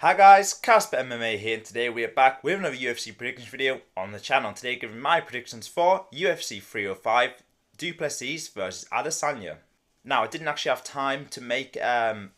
Hi guys, Casper MMA here, and today we are back with another UFC predictions video on the channel. Today giving my predictions for UFC 305, Plessis versus Adesanya. Now I didn't actually have time to make a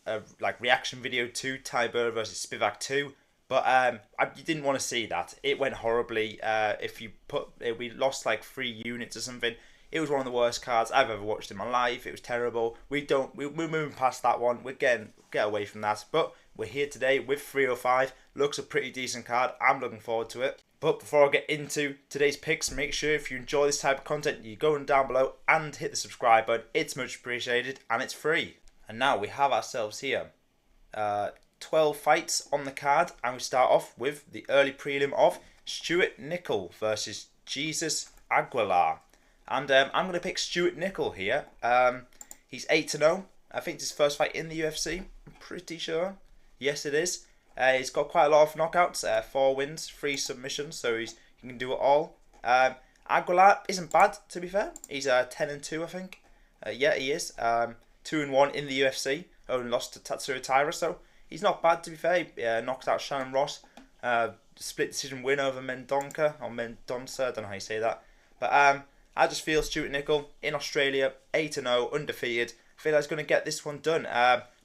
reaction video to Tybura versus Spivak 2, but you didn't want to see that. It went horribly. We lost like 3 units or something. It was one of the worst cards I've ever watched in my life. It was terrible. We're moving past that one. We're get away from that. But we're here today with 305. Looks a pretty decent card. I'm looking forward to it. But before I get into today's picks, make sure if you enjoy this type of content, you go down below and hit the subscribe button. It's much appreciated and it's free. And now we have ourselves here 12 fights on the card, and we start off with the early prelim of Stuart Nicoll versus Jesus Aguilar. And I'm going to pick Stuart Nicoll here. He's 8-0. I think it's his first fight in the UFC. I'm pretty sure. Yes, it is. He's got quite a lot of knockouts. 4 wins, 3 submissions, so he can do it all. Aguilar isn't bad, to be fair. He's 10-2, I think. Yeah, he is. 2-1 in the UFC. Only lost to Tatsuro Taira, so he's not bad, to be fair. He knocked out Shannon Ross. Split decision win over Mendonca, or Mendonca, I don't know how you say that. But I just feel Stuart Nicoll in Australia, 8-0, undefeated. I feel like he's going to get this one done.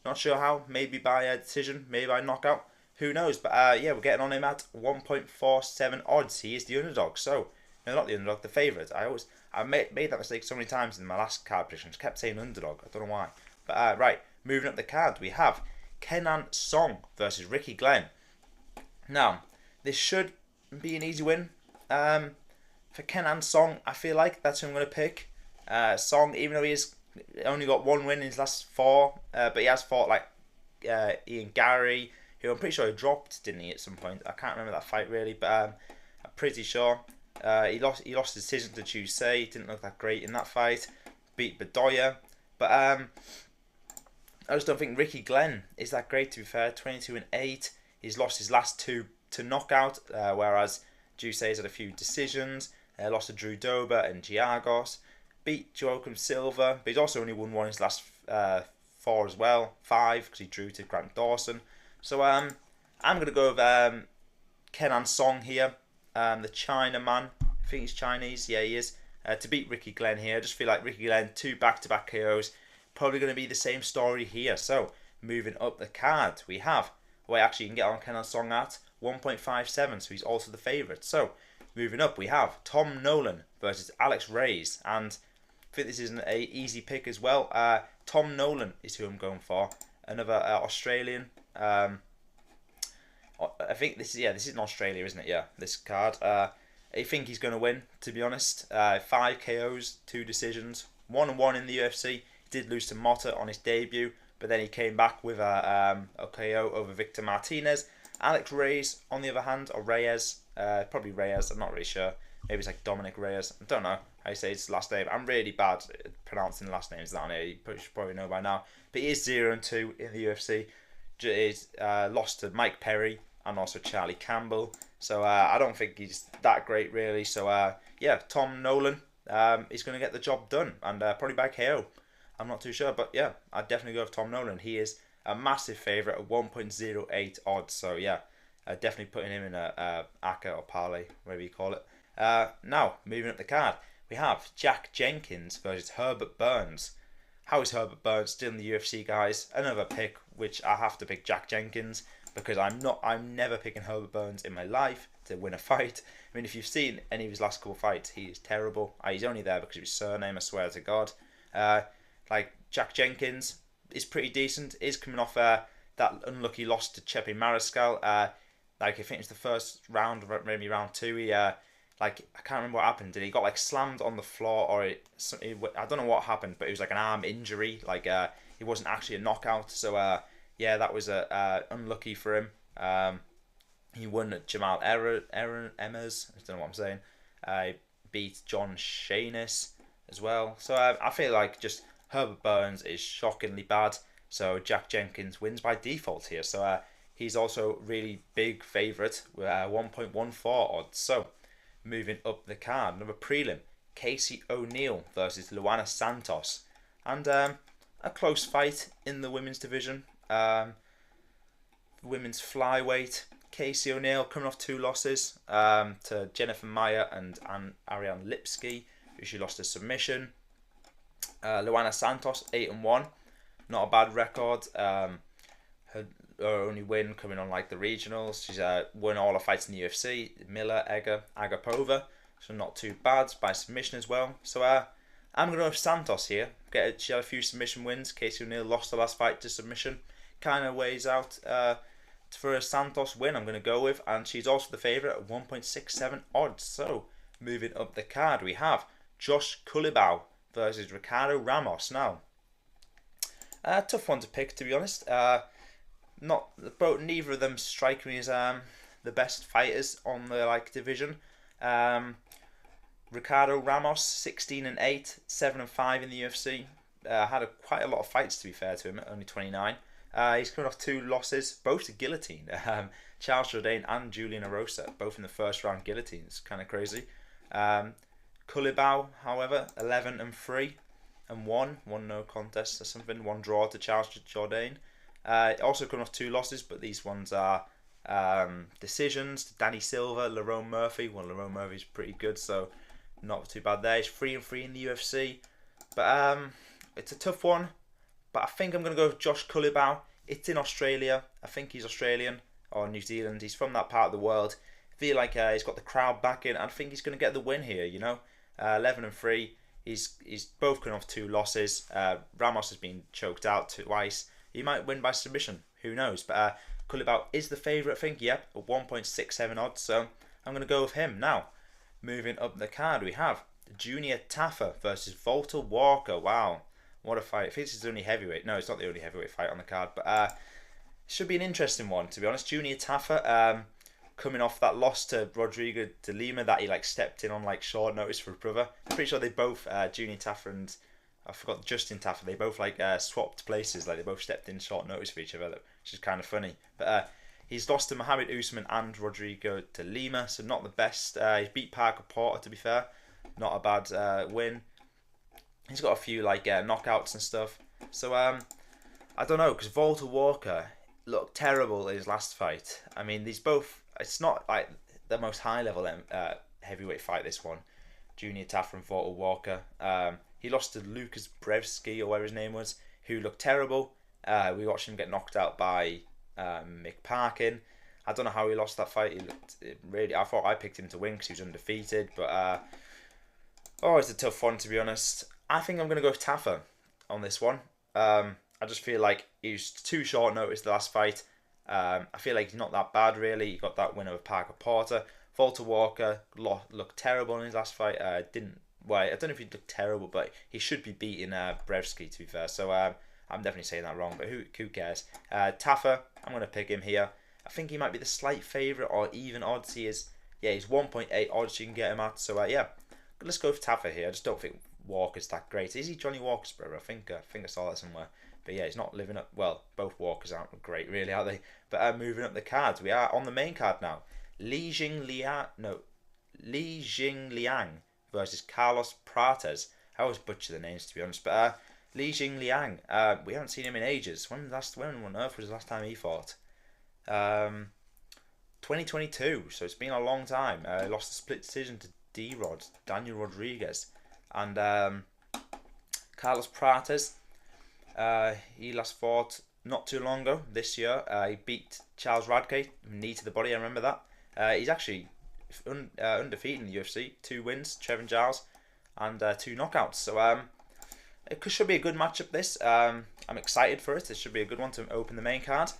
Not sure how. Maybe by a decision, maybe by knockout. Who knows? But yeah, we're getting on him at 1.47 odds. He is the underdog. So, no, not the underdog, the favourite. I made that mistake so many times in my last card predictions. Kept saying underdog. I don't know why. But right, moving up the card, we have Kenan Song versus Ricky Glenn. Now, this should be an easy win. For Kenan Song, I feel like that's who I'm going to pick. Song, even though he's only got 1 win in his last 4, but he has fought like Ian Gary, who I'm pretty sure he dropped, didn't he, at some point? I can't remember that fight really, but I'm pretty sure. He lost his decision to Tuivasa. Didn't look that great in that fight. Beat Bedoya, but I just don't think Ricky Glenn is that great, to be fair. 22-8. He's lost his last 2 to knockout, whereas Tuivasa's had a few decisions. Lost to Drew Dober and Giagos. Beat Joaquim Silva, but he's also only won 1 in his last 4 as well. 5, because he drew to Grant Dawson. So I'm going to go with Kenan Song here. The Chinaman. I think he's Chinese. Yeah, he is. To beat Ricky Glenn here. I just feel like Ricky Glenn, 2 back-to-back KOs. Probably going to be the same story here. So, moving up the card, we have... Well, actually, you can get on Kenan Song at 1.57, so he's also the favourite. So, moving up, we have Tom Nolan versus Alex Reyes. And I think this isn't an easy pick as well. Tom Nolan is who I'm going for. Another Australian. I think this is in Australia, isn't it? Yeah, this card. I think he's going to win, to be honest. 5 KOs, 2 decisions, 1-1 in the UFC. He did lose to Motta on his debut, but then he came back with a KO over Victor Martinez. Alex Reyes, on the other hand, or Reyes, probably Reyes, I'm not really sure. Maybe it's like Dominic Reyes. I don't know how you say his last name. I'm really bad at pronouncing last names down here. You should probably know by now. But he is 0-2 in the UFC. He's lost to Mike Perry and also Charlie Campbell. So I don't think he's that great, really. So yeah, Tom Nolan is going to get the job done, and probably by KO. I'm not too sure, but yeah, I'd definitely go with Tom Nolan. He is a massive favourite at 1.08 odds. So yeah, definitely putting him in a ACA or parlay, whatever you call it. Now, moving up the card, we have Jack Jenkins versus Herbert Burns. How is Herbert Burns still in the UFC, guys? Another pick, which I have to pick Jack Jenkins, because I'm never picking Herbert Burns in my life to win a fight. I mean, if you've seen any of his last couple fights, he is terrible. He's only there because of his surname, I swear to God. Like, Jack Jenkins is pretty decent. Is coming off that unlucky loss to Chepe Mariscal. Like, I think it's the first round, maybe round 2. He I can't remember what happened. Did he got like slammed on the floor, or I don't know what happened, but it was like an arm injury. Like it wasn't actually a knockout. So yeah, that was unlucky for him. He won at Jamal Emmers. I don't know what I'm saying. Beat John Shanis as well. So I feel like just Herbert Burns is shockingly bad. So Jack Jenkins wins by default here. So he's also really big favourite with 1.14 odds. So moving up the card, another prelim, Casey O'Neill versus Luana Santos. And a close fight in the women's division. women's flyweight, Casey O'Neill coming off 2 losses to Jennifer Maia and Ariane Lipski, who she lost a submission. Luana Santos 8-1, not a bad record. Her only win coming on like the regionals. She's won all her fights in the UFC. Miller, Egger, Agapova, so not too bad by submission as well. So I'm going to go with Santos here. She had a few submission wins. Casey O'Neill lost the last fight to submission. Kind of weighs out for a Santos win, I'm going to go with. And she's also the favourite at 1.67 odds. So moving up the card, we have Josh Culibao versus Ricardo Ramos. Now, tough one to pick, to be honest. Neither of them strike me as the best fighters on the division. Ricardo Ramos 16-8, 7-5 in the UFC. Had quite a lot of fights, to be fair to him, at only 29. He's coming off 2 losses, both to guillotine. Charles Jourdain and Julian Erosa, both in the first round guillotines. Kind of crazy. Culibao, however, 11-3 and 1 no contest or something, 1 draw to Charles Jourdain. Also coming off 2 losses, but these ones are decisions to Danny Silva, Lerone Murphy. Well, Lerone Murphy's pretty good, so not too bad there. He's 3-3 in the UFC, but it's a tough one. But I think I'm going to go with Josh Culibao. It's in Australia. I think he's Australian or New Zealand. He's from that part of the world. I feel like he's got the crowd backing. I think he's going to get the win here, you know. 11-3. He's both coming off 2 losses. Ramos has been choked out twice. He might win by submission. Who knows? But Culibao is the favourite, I think. Yep, at 1.67 odds. So I'm going to go with him. Now, moving up the card, we have Junior Tafa versus Volta Walker. Wow, what a fight. I think this is the only heavyweight. No, it's not the only heavyweight fight on the card. But it should be an interesting one, to be honest. Junior Tafa coming off that loss to Rodrigo de Lima that he stepped in on short notice for a brother. I'm pretty sure they both, Junior Tafa and I forgot Justin Tafa, they both swapped places. They both stepped in short notice for each other, which is kind of funny. But he's lost to Mohamed Usman and Rodrigo de Lima, so not the best. He's beat Parker Porter, to be fair. Not a bad win. He's got a few knockouts and stuff. So I don't know, because Volta Walker looked terrible in his last fight. I mean, these both, it's not the most high level heavyweight fight, this one. Junior Tafa and Volta Walker. He lost to Lucas Brevsky, or whatever his name was, who looked terrible. We watched him get knocked out by Mick Parkin. I don't know how he lost that fight. He looked really. I thought I picked him to win because he was undefeated, but it's a tough one, to be honest. I think I'm going to go with Tafa on this one. I just feel like he was too short notice the last fight. I feel like he's not that bad, really. He got that win over Parker Porter. Volta Walker looked terrible in his last fight. I don't know if he looked terrible, but he should be beating Brevsky, to be fair. So I'm definitely saying that wrong, but who cares? Tafa, I'm going to pick him here. I think he might be the slight favourite or even odds. He's 1.8 odds you can get him at. So let's go with Tafa here. I just don't think Walker's that great. Is he Johnny Walker's brother? I think I saw that somewhere. But yeah, he's not living up. Well, both Walkers aren't great, really, are they? But moving up the cards, we are on the main card now. Li Jingliang versus Carlos Prates. I always butcher the names, to be honest. But Li Jingliang, we haven't seen him in ages. When on earth was the last time he fought? 2022. So it's been a long time. He lost a split decision to D-Rod, Daniel Rodriguez. And Carlos Prates, he last fought not too long ago, this year. He beat Charles Radke, knee to the body, I remember that. He's actually undefeated in the UFC, 2 wins, Trevin Giles, and 2 knockouts. So it should be a good matchup, this. I'm excited for it. It should be a good one to open the main card.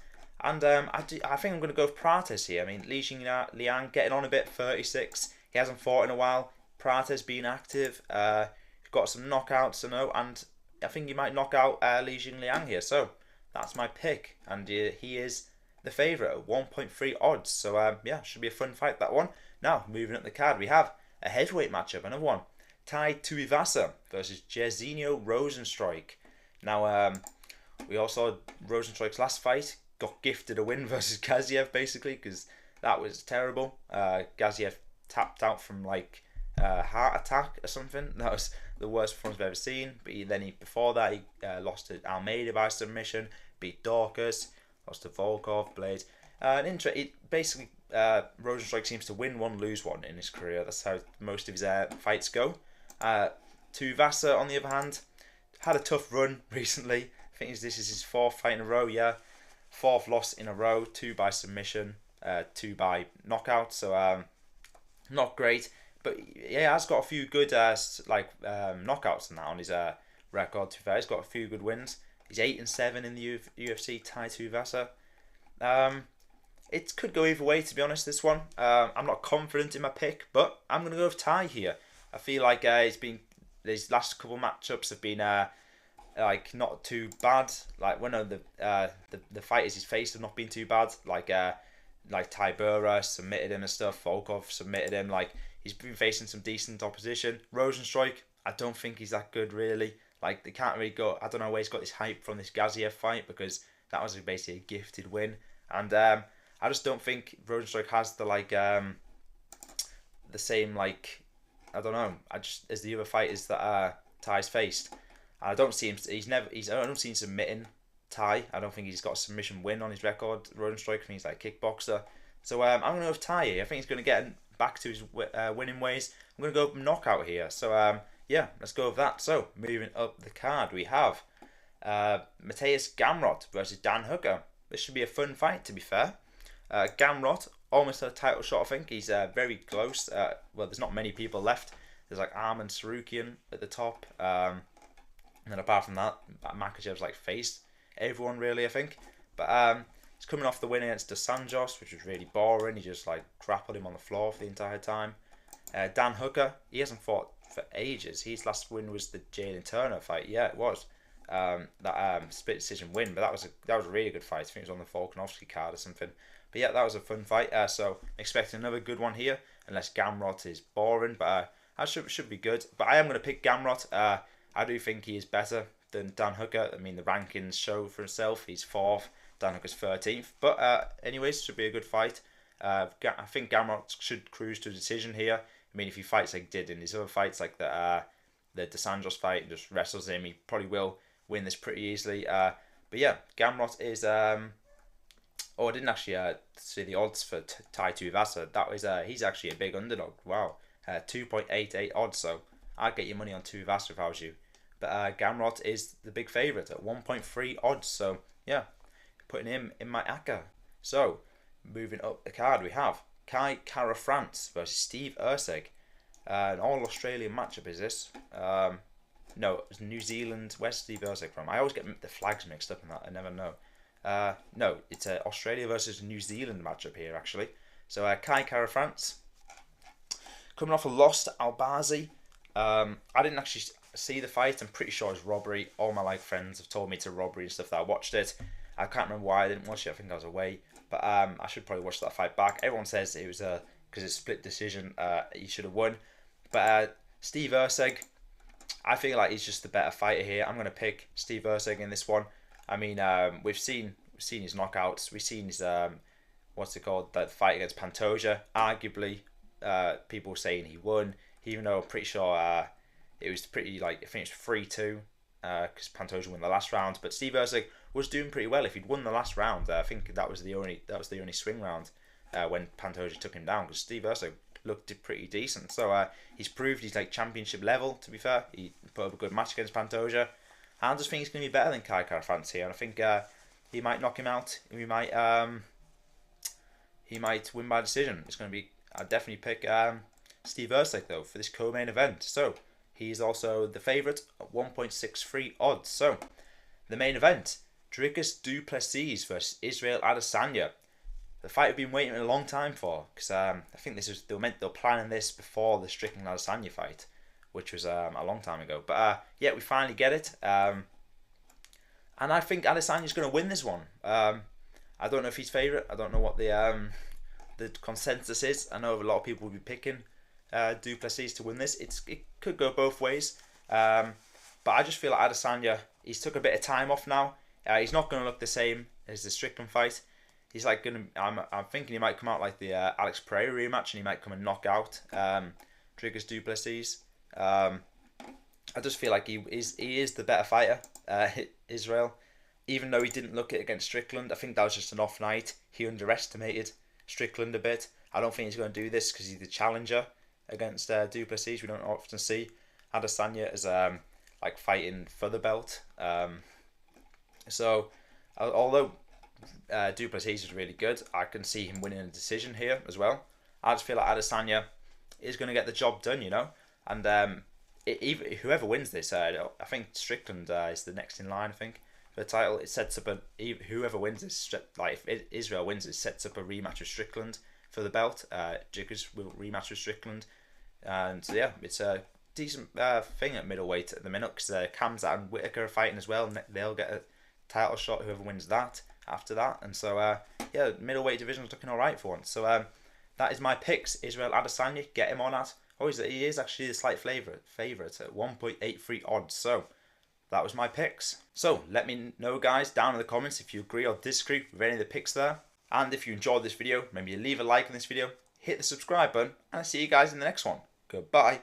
And I think I'm going to go with Prates here. I mean, Li Jingliang getting on a bit, 36. He hasn't fought in a while. Prates being active. Got some knockouts, and I think he might knock out Li Jingliang here. So that's my pick, and he is the favourite at 1.3 odds. So should be a fun fight, that one. Now moving up the card, we have a heavyweight matchup, another one. Tuivasa versus Jairzinho Rozenstruik. Now we all saw Rozenstruik's last fight. Got gifted a win versus Gaziev, basically, because that was terrible. Gaziev tapped out from heart attack or something. That was the worst performance I've ever seen. But before that, he lost to Almeida by submission, beat Dorcas, lost to Volkov, Blades. Basically, Rozenstruik seems to win one, lose one in his career. That's how most of his fights go. Tuivasa, on the other hand, had a tough run recently. I think this is his fourth fight in a row. Yeah, fourth loss in a row. 2 by submission, 2 by knockout. So not great, but yeah, he has got a few good knockouts and that on his record. To be fair, he's got a few good wins. He's 8-7 in the UFC. Tai Tuivasa. It could go either way, to be honest. This one, I'm not confident in my pick, but I'm gonna go with Tai here. I feel like these last couple matchups have been not too bad. Like one of the fighters he's faced have not been too bad. Like Tybura submitted him and stuff. Volkov submitted him. Like he's been facing some decent opposition. Rozenstruik, I don't think he's that good really. Like they can't really go. I don't know where he's got this hype from this Gaziev fight, because that was basically a gifted win. And I just don't think Rozenstruik has the same I don't know. As the other fighters that Ty's faced. I don't see him. I don't see him submitting Tai. I don't think he's got a submission win on his record. Rozenstruik, I think he's like a kickboxer. So I'm going to go with Tai here. I think he's going to get back to his winning ways. I'm going to go knockout here. So yeah, let's go with that. So moving up the card, we have Mateusz Gamrot versus Dan Hooker. This should be a fun fight, to be fair. Gamrot almost had a title shot. I think he's very close. Well, there's not many people left. There's like Arman Sarukian at the top. And then apart from that, Makhachev's faced everyone really, I think. But he's coming off the win against Dos Santos, which was really boring. He just grappled him on the floor for the entire time. Dan Hooker, he hasn't fought for ages. His last win was the Jalen Turner fight. Yeah, it was. That split decision win, but that was a really good fight. I think it was on the Volkanovski card or something. But yeah, that was a fun fight. So expecting another good one here, unless Gamrot is boring. But that should be good. But I am going to pick Gamrot. I do think he is better than Dan Hooker. I mean, the rankings show for himself. He's 4th. Dan Hooker's 13th. But anyways, should be a good fight. I think Gamrot should cruise to a decision here. I mean, if he fights like he did in his other fights, like the Dos Santos fight, and just wrestles him, he probably will win this pretty easily. But yeah, Gamrot is. I didn't actually see the odds for Tai Tuivasa. That was he's actually a big underdog. Wow, 2.88 odds. So I'd get your money on Tuivasa if I was you. But Gamrot is the big favourite at 1.3 odds. So yeah, putting him in my ACCA. So moving up the card, we have Kai Kara France versus Steve Erceg. An all-Australian matchup is this. No, it's New Zealand. Where's Steve Erceg from? I always get the flags mixed up in that. I never know. No, it's Australia versus New Zealand matchup here, actually. So Kai Kara France. Coming off a loss to Albazi. I didn't actually see the fight. I'm pretty sure it's robbery. All my friends have told me it's a robbery and stuff that I watched it. I can't remember why I didn't watch it. I think I was away. But I should probably watch that fight back. Everyone says it was because it's a split decision. He should have won. But Steve Erceg, I feel like he's just the better fighter here. I'm going to pick Steve Erceg in this one. I mean, we've seen his knockouts. We've seen his that fight against Pantoja. Arguably, people saying he won, even though I'm pretty sure it was pretty I think it's 3-2 because Pantoja won the last round. But Steve Erceg was doing pretty well. If he'd won the last round, I think that was the only swing round when Pantoja took him down, because Steve Erceg looked pretty decent. So he's proved he's championship level. To be fair, he put up a good match against Pantoja. I just think he's going to be better than Kai Kara France here, and I think he might knock him out. He might win by decision. It's going to be. I'd definitely pick Steve Erceg though for this co-main event. So he's also the favourite at 1.63 odds. So the main event: Dricus du Plessis versus Israel Adesanya. The fight we've been waiting a long time for, because I think they were planning this before the Strickland Adesanya fight, which was a long time ago. But yeah, we finally get it. And I think Adesanya's going to win this one. I don't know if he's favourite. I don't know what the consensus is. I know a lot of people will be picking du Plessis to win this. It could go both ways. But I just feel like Adesanya, he's took a bit of time off now. He's not going to look the same as the Strickland fight. He's I'm thinking he might come out like the Alex Pereira rematch, and he might come and knock out Dricus du Plessis. I just feel like he is the better fighter, Israel. even though he didn't look it against Strickland, I think that was just an off night. He underestimated Strickland a bit. I don't think he's going to do this because he's the challenger against du Plessis. We don't often see Adesanya as like fighting for the belt. So although du Plessis is really good, I can see him winning a decision here as well. I just feel like Adesanya is going to get the job done, you know. And whoever wins this, I think Strickland is the next in line. I think for the title, it sets up whoever wins this, like if Israel wins, it sets up a rematch with Strickland for the belt. Jiggers will rematch with Strickland, and so yeah, it's a decent thing at middleweight at the minute because Kamzat and Whitaker are fighting as well, and they'll get a title shot whoever wins that after that. And so yeah, middleweight division is looking all right for once. So that is my picks. Israel Adesanya, get him on at. Oh, he is actually a slight favourite at 1.83 odds. So that was my picks. So let me know, guys, down in the comments if you agree or disagree with any of the picks there. And if you enjoyed this video, maybe leave a like on this video, hit the subscribe button, and I'll see you guys in the next one. Goodbye.